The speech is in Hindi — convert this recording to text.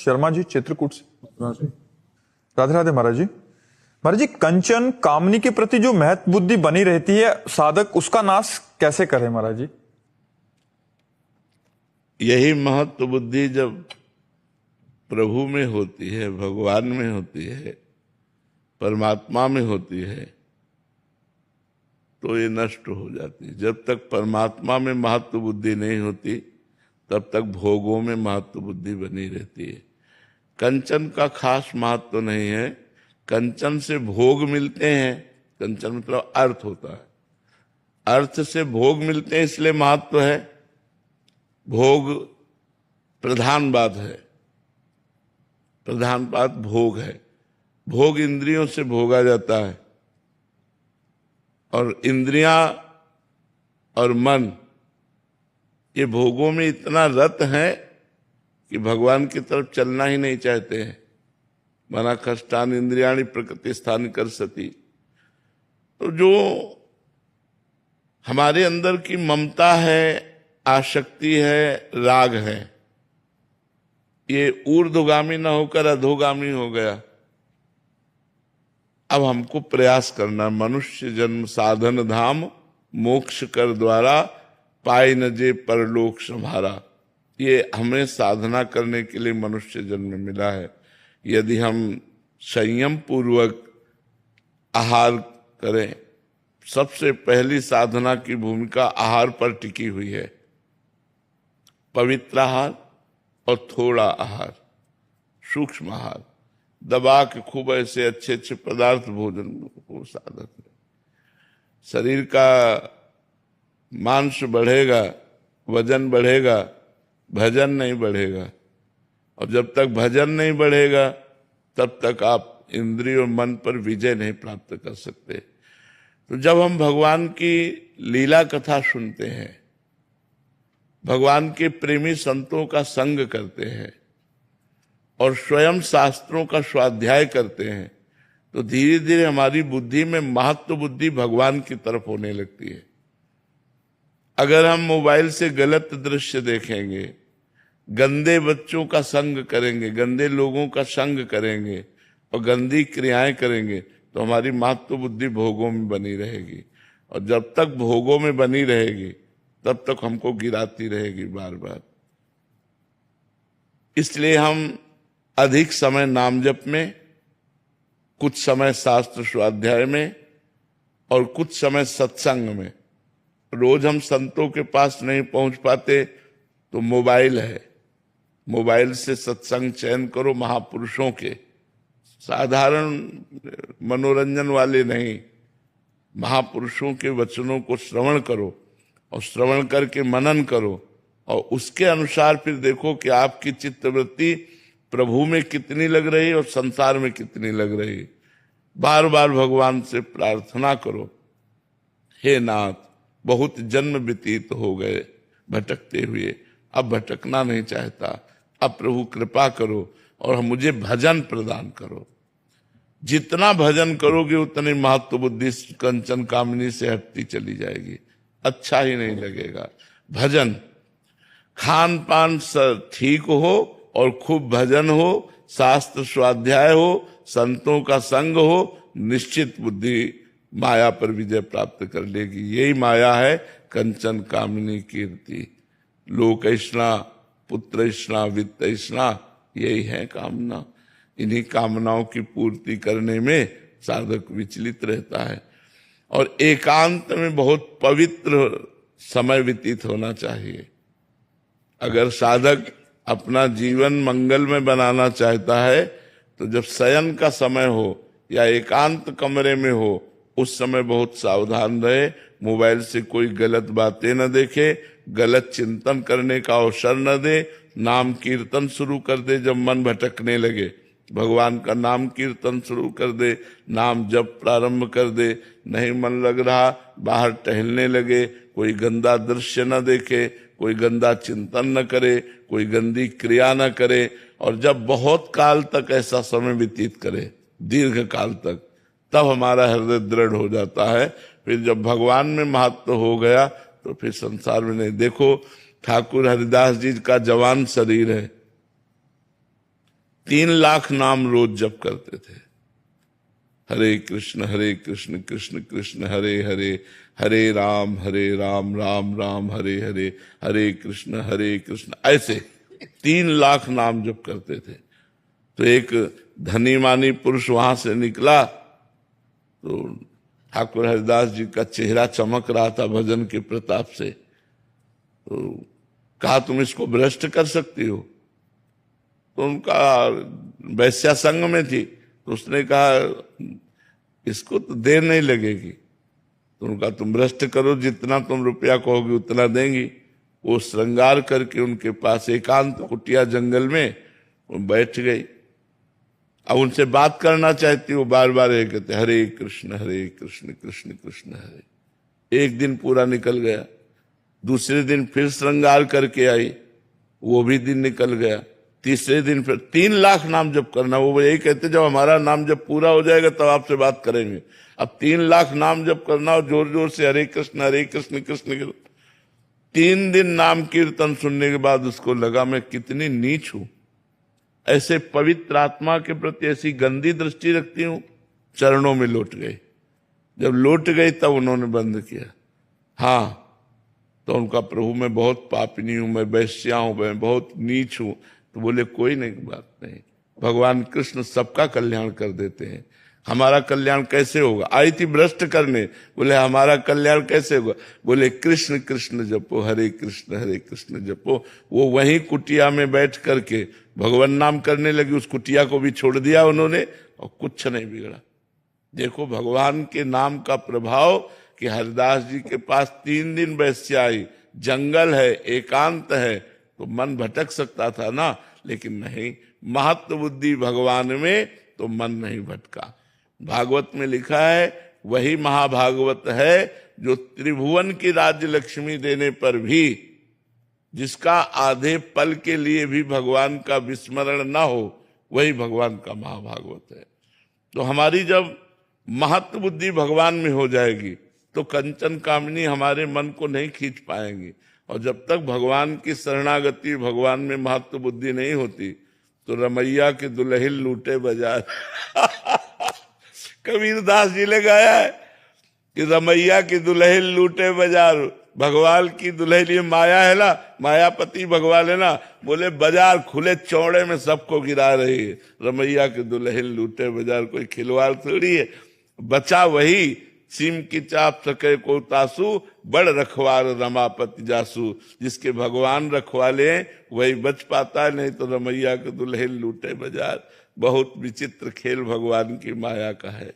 शर्मा जी चित्रकूट से। राधे राधे महाराज जी। महाराज जी, कंचन कामनी के प्रति जो महत्व बुद्धि बनी रहती है, साधक उसका नाश कैसे करे महाराज जी? यही महत्व बुद्धि जब प्रभु में होती है, भगवान में होती है, परमात्मा में होती है, तो ये नष्ट हो जाती है। जब तक परमात्मा में महत्व बुद्धि नहीं होती तब तक भोगों में महत्व बुद्धि बनी रहती है। कंचन का खास महत्व नहीं है, कंचन से भोग मिलते हैं। कंचन मतलब अर्थ होता है, अर्थ से भोग मिलते हैं, इसलिए महत्व है। भोग प्रधान बात है, प्रधान बात भोग है। भोग इंद्रियों से भोगा जाता है, और इंद्रियां और मन ये भोगों में इतना रत है कि भगवान की तरफ चलना ही नहीं चाहते हैं। मना कष्टान इंद्रियाणि प्रकृति स्थान कर सती। तो जो हमारे अंदर की ममता है, आसक्ति है, राग है, ये ऊर्ध्वगामी न होकर अधोगामी हो गया। अब हमको प्रयास करना, मनुष्य जन्म साधन धाम मोक्ष कर द्वारा पाए न जे परलोक संभारा। ये हमें साधना करने के लिए मनुष्य जन्म मिला है। यदि हम संयम पूर्वक आहार करें, सबसे पहली साधना की भूमिका आहार पर टिकी हुई है। पवित्र आहार और थोड़ा आहार, सूक्ष्म आहार, दबा के खूब ऐसे अच्छे अच्छे पदार्थ भोजन को साधक है। शरीर का मांस बढ़ेगा, वजन बढ़ेगा, भजन नहीं बढ़ेगा। और जब तक भजन नहीं बढ़ेगा तब तक आप इंद्रिय और मन पर विजय नहीं प्राप्त कर सकते। तो जब हम भगवान की लीला कथा सुनते हैं, भगवान के प्रेमी संतों का संग करते हैं और स्वयं शास्त्रों का स्वाध्याय करते हैं, तो धीरे धीरे हमारी बुद्धि में महत्व बुद्धि भगवान की तरफ होने लगती है। अगर हम मोबाइल से गलत दृश्य देखेंगे, गंदे बच्चों का संग करेंगे, गंदे लोगों का संग करेंगे और गंदी क्रियाएं करेंगे, तो हमारी महत्व बुद्धि भोगों में बनी रहेगी। और जब तक भोगों में बनी रहेगी तब तक हमको गिराती रहेगी बार बार। इसलिए हम अधिक समय नाम जप में, कुछ समय शास्त्र स्वाध्याय में और कुछ समय सत्संग में। रोज हम संतों के पास नहीं पहुंच पाते तो मोबाइल है, मोबाइल से सत्संग चयन करो महापुरुषों के, साधारण मनोरंजन वाले नहीं, महापुरुषों के वचनों को श्रवण करो और श्रवण करके मनन करो और उसके अनुसार फिर देखो कि आपकी चित्तवृत्ति प्रभु में कितनी लग रही और संसार में कितनी लग रही। बार बार भगवान से प्रार्थना करो, हे नाथ बहुत जन्म व्यतीत हो गए भटकते हुए, अब भटकना नहीं चाहता, अब प्रभु कृपा करो और मुझे भजन प्रदान करो। जितना भजन करोगे उतनी महत्व बुद्धि कंचन कामनी से हटती चली जाएगी, अच्छा ही नहीं लगेगा। भजन, खान पान ठीक हो और खूब भजन हो, शास्त्र स्वाध्याय हो, संतों का संग हो, निश्चित बुद्धि माया पर विजय प्राप्त कर लेगी। यही माया है कंचन कामिनी कीर्ति। लोकैष्णा, पुत्रैष्णा, वित्तैष्णा, यही है कामना। इन्हीं कामनाओं की पूर्ति करने में साधक विचलित रहता है। और एकांत में बहुत पवित्र समय व्यतीत होना चाहिए। अगर साधक अपना जीवन मंगल में बनाना चाहता है तो जब शयन का समय हो या एकांत कमरे में हो, उस समय बहुत सावधान रहे, मोबाइल से कोई गलत बातें न देखे, गलत चिंतन करने का अवसर न दे, नाम कीर्तन शुरू कर दे। जब मन भटकने लगे भगवान का नाम कीर्तन शुरू कर दे, नाम जप प्रारंभ कर दे। नहीं मन लग रहा, बाहर टहलने लगे, कोई गंदा दृश्य न देखे, कोई गंदा चिंतन न करे, कोई गंदी क्रिया न करे। और जब बहुत काल तक ऐसा समय व्यतीत करे, दीर्घ काल तक, तब हमारा हृदय दृढ़ हो जाता है। फिर जब भगवान में महत्व हो गया तो फिर संसार में नहीं। देखो ठाकुर हरिदास जी का जवान शरीर है, 3 लाख नाम रोज जप करते थे। हरे कृष्ण कृष्ण कृष्ण हरे हरे, हरे राम राम राम हरे हरे, हरे कृष्ण, ऐसे 3 लाख नाम जप करते थे। तो एक धनी मानी पुरुष वहां से निकला तो ठाकुर हरिदास जी का चेहरा चमक रहा था भजन के प्रताप से। तो कहा तुम इसको भ्रष्ट कर सकती हो। तो उनका वैश्या संघ में थी, तो उसने कहा इसको तो देर नहीं लगेगी। तो उनका तुम भ्रष्ट करो, जितना तुम रुपया कहोगे उतना देंगी। वो श्रृंगार करके उनके पास एकांत कुटिया जंगल में वो बैठ गई। अब उनसे बात करना चाहती, वो बार बार ये कहते हरे कृष्ण कृष्ण कृष्ण हरे। एक दिन पूरा निकल गया, दूसरे दिन फिर श्रृंगार करके आई, वो भी दिन निकल गया। तीसरे दिन फिर 3 लाख नाम जप करना। वो यही कहते जब हमारा नाम जब पूरा हो जाएगा तब आपसे बात करेंगे। अब 3 लाख नाम जप करना और जोर जोर से हरे कृष्ण कृष्ण कृष्ण। 3 दिन नाम कीर्तन सुनने के बाद उसको लगा मैं कितनी नीच हूं, ऐसे पवित्र आत्मा के प्रति ऐसी गंदी दृष्टि रखती हूं। चरणों में लौट गई। जब लौट गई तब उन्होंने बंद किया। हाँ, तो उनका प्रभु मैं बहुत पापिनी हूं, मैं वैश्या हूं, मैं बहुत नीच हूं। तो बोले कोई नहीं, बात नहीं, भगवान कृष्ण सबका कल्याण कर देते हैं। हमारा कल्याण कैसे होगा? आई थी भ्रष्ट करने, बोले हमारा कल्याण कैसे होगा? बोले कृष्ण कृष्ण जपो, हरे कृष्ण जपो। वो वहीं कुटिया में बैठ करके भगवान नाम करने लगी। उस कुटिया को भी छोड़ दिया उन्होंने और कुछ नहीं बिगड़ा। देखो भगवान के नाम का प्रभाव कि हरिदास जी के पास 3 दिन वैश्या आई, जंगल है, एकांत है, तो मन भटक सकता था ना, लेकिन नहीं, महत्व बुद्धि भगवान में तो मन नहीं भटका। भागवत में लिखा है वही महाभागवत है जो त्रिभुवन की राज्य लक्ष्मी देने पर भी, जिसका आधे पल के लिए भी भगवान का विस्मरण ना हो, वही भगवान का महाभागवत है। तो हमारी जब महत्व बुद्धि भगवान में हो जाएगी तो कंचन कामिनी हमारे मन को नहीं खींच पाएंगी। और जब तक भगवान की शरणागति, भगवान में महत्व बुद्धि नहीं होती तो रमैया के दुल्हिल लूटे बाजार। कबीरदास जी ने गाया है कि रमैया की दुल्हिल लूटे बाजार। भगवान की दुल्हन ये माया है ना, मायापति भगवान है ना, बोले बाजार खुले चौड़े में सबको गिरा रही है। रमैया के दुल्हन लूटे बाजार, कोई खिलवाड़ थोड़ी है। बचा वही सीम की चाप सके को तासु, बड़ रखवार रमापति जासू। जिसके भगवान रखवाले वही बच पाता है, नहीं तो रमैया के दुल्हन लूटे बाजार। बहुत विचित्र खेल भगवान की माया का है।